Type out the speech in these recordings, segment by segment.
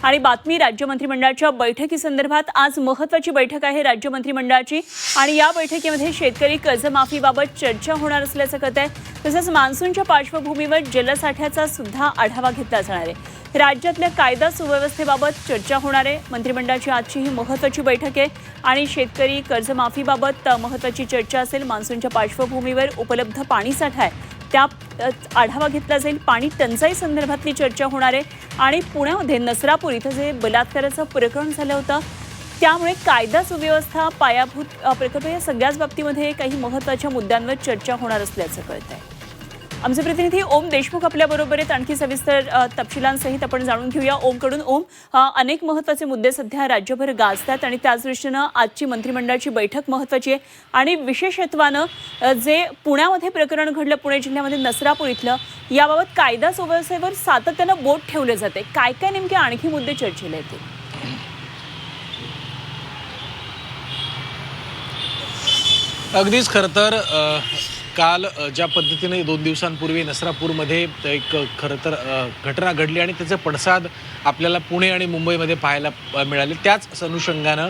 आणि बातमी राज्य मंत्रिमंडळाच्या बैठकीसंदर्भात आज महत्त्वाची बैठक आहे राज्य मंत्रिमंडळाची आणि या बैठकीमध्ये शेतकरी कर्जमाफीबाबत चर्चा होणार असल्याचं कळत आहे। तसंच मान्सूनच्या पार्श्वभूमीवर जलसाठ्याचा सुद्धा आढावा घेतला जाणार आहे। राज्यातल्या कायदा सुव्यवस्थेबाबत चर्चा होणार आहे। मंत्रिमंडळाची आजची ही महत्त्वाची बैठक आहे आणि शेतकरी कर्जमाफीबाबत महत्त्वाची चर्चा असेल। मान्सूनच्या पार्श्वभूमीवर उपलब्ध पाणीसाठा आहे त्या आढावा घेतला जाईल। पाणी टंचाई संदर्भातली चर्चा होणार आहे आणि पुण्यामध्ये नसरापूर इथं जे बलात्काराचं प्रकरण झालं होतं त्यामुळे कायदा सुव्यवस्था पायाभूत प्रकल्प या सगळ्याच बाबतीमध्ये काही महत्त्वाच्या मुद्द्यांवर चर्चा होणार असल्याचं कळत आहे। आमचे प्रतिनिधी ओम देशमुख आपल्या बरोबर आहेत। आणखी सविस्तर तपशिलांसहित आपण जाणून घेऊया ओमकडून। ओम, अनेक महत्त्वाचे मुद्दे सध्या राज्यभर गाजतात आणि त्याच दृष्टीनं आजची मंत्रिमंडळाची बैठक महत्त्वाची आहे आणि विशेषत्वानं जे पुण्यामध्ये प्रकरण घडलं, पुणे जिल्ह्यामध्ये नसरापूर इथलं, याबाबत कायदा सुव्यवस्थेवर सातत्यानं बोट ठेवलं जाते। काय काय नेमके आणखी मुद्दे चर्चेला येतील? अगदीच खरं तर काल ज्या पद्धतीने 2 दिवसांपूर्वी नसरापूरमध्ये एक खरं तर घटना घडली आणि त्याचे पडसाद आपल्याला पुणे आणि मुंबईमध्ये पाहायला मिळाले, त्याच अनुषंगानं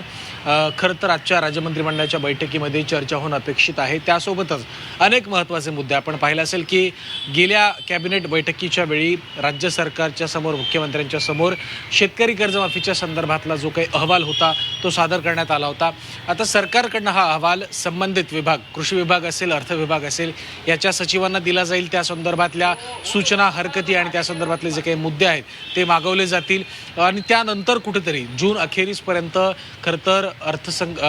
खरं तर आजच्या राज्य मंत्रिमंडळाच्या बैठकीमध्ये चर्चा होणं अपेक्षित आहे। त्यासोबतच अनेक महत्त्वाचे मुद्दे आपण पाहिलं असेल की गेल्या कॅबिनेट बैठकीच्या वेळी राज्य सरकारच्या समोर, मुख्यमंत्र्यांच्या समोर शेतकरी कर्जमाफीच्या संदर्भातला जो काही अहवाल होता तो सादर करण्यात आला होता। आता सरकारकडनं हा अहवाल संबंधित विभाग, कृषी विभाग असेल, अर्थ विभाग असेल, याच्या सचिवांना दिला जाईल। त्या संदर्भातल्या सूचना, हरकती आणि त्या संदर्भातले जे काही मुद्दे आहेत ते मागवले जातील आणि त्यानंतर कुठेतरी जून अखेरीसपर्यंत खरं तर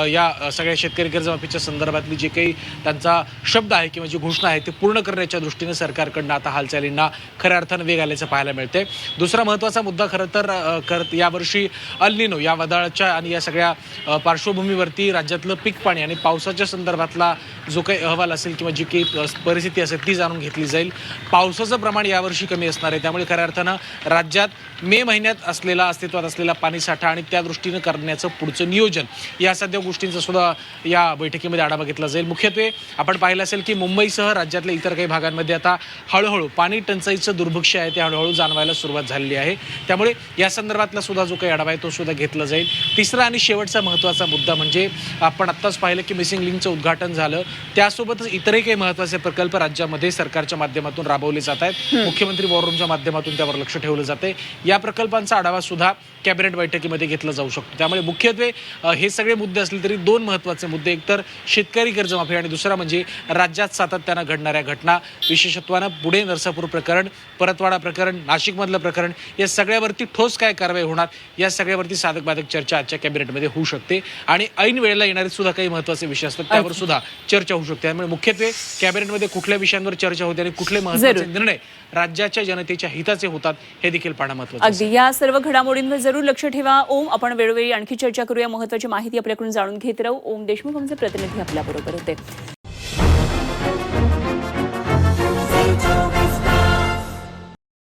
या सगळ्या शेतकरी कर्जमाफीच्या संदर्भातली जे काही त्यांचा शब्द आहे किंवा जी घोषणा आहे ते पूर्ण करण्याच्या दृष्टीने सरकारकडनं आता हालचालींना खऱ्या अर्थानं वेग आल्याचं पाहायला मिळते। दुसरा महत्त्वाचा मुद्दा खरं तर यावर्षी अल निनो या वादळाच्या आणि या सगळ्या पार्श्वभूमीवरती राज्यातलं पीक पाणी आणि पावसाच्या संदर्भातला जो काही अहवाल असेल किंवा जी काही परिस्थिती असेल ती जाणून घेतली जाईल। पावसाचं प्रमाण यावर्षी कमी असणार आहे, त्यामुळे खऱ्या अर्थानं राज्यात मे महिन्यात अस्तित्वात असलेला पाणीसाठा आणि त्या दृष्टीनं करण्याचं पुढचं नियोजन या सगळ्या गोष्टींचा सुद्धा या बैठकीमध्ये आढावा घेतला जाईल। मुख्यत्वे आपण पाहिलं असेल की मुंबईसह राज्यातल्या इतर काही भागांमध्ये आता हळूहळू पाणी टंचाईचं दुर्भिक्ष आहे ते हळूहळू जाणवायला सुरुवात झालेली आहे, त्यामुळे या संदर्भातला सुद्धा जो काही आढावा आहे तो सुद्धा घेतला जाईल। तिसरा आणि शेवटचा महत्त्वाचा मुद्दा म्हणजे आपण आत्ताच पाहिलं की मिसिंग लिंकचं उद्घाटन झालं, त्यासोबतच इतरही काही महत्त्वाचे प्रकल्प राज्यामध्ये सरकारच्या माध्यमातून राबवले जात आहेत। मुख्यमंत्री वॉर रूमच्या माध्यमातून त्यावर लक्ष ठेवलं जाते। या प्रकल्पांचा आढावा सुद्धा कॅबिनेट बैठकीमध्ये घेतला जाऊ शकतो। त्यामुळे मुख्यत्वे हे सगळे मुद्दे असले तरी 2 महत्त्वाचे मुद्दे, एक तर शेतकरी कर्जमाफी आणि दुसरा म्हणजे राज्यात सातत्यानं घडणाऱ्या घटना, विशेषत्वानं पुणे नरसापूर प्रकरण, परतवाडा प्रकरण, नाशिकमधलं प्रकरण, या सगळ्यावरती ठोस काय कारवाई होणार या सगळ्यावरती साधक बाधक चर्चा आजच्या कॅबिनेटमध्ये होऊ शकते आणि ऐन वेळेला येणारे सुद्धा काही महत्त्वाचे विषय असतात त्यावर सुद्धा चर्चा होऊ शकते। त्यामुळे मुख्यत्वे कॅबिनेटमध्ये कुठल्या विषयांवर चर्चा होते आणि कुठले महत्त्वाचे निर्णय राज्याच्या जनतेच्या हिताचे होतात हे देखील पाहणं महत्त्वाचं आहे। अगदी या सर्व घडामोडींवर जरूर लक्ष ठेवा ओम। आपण वेळोवेळी आणखी चर्चा करूया, महत्त्वाची माहिती आपल्याकडून जाणून घेत राहू। ओम देशमुख आमचे प्रतिनिधी आपल्या बरोबर होते।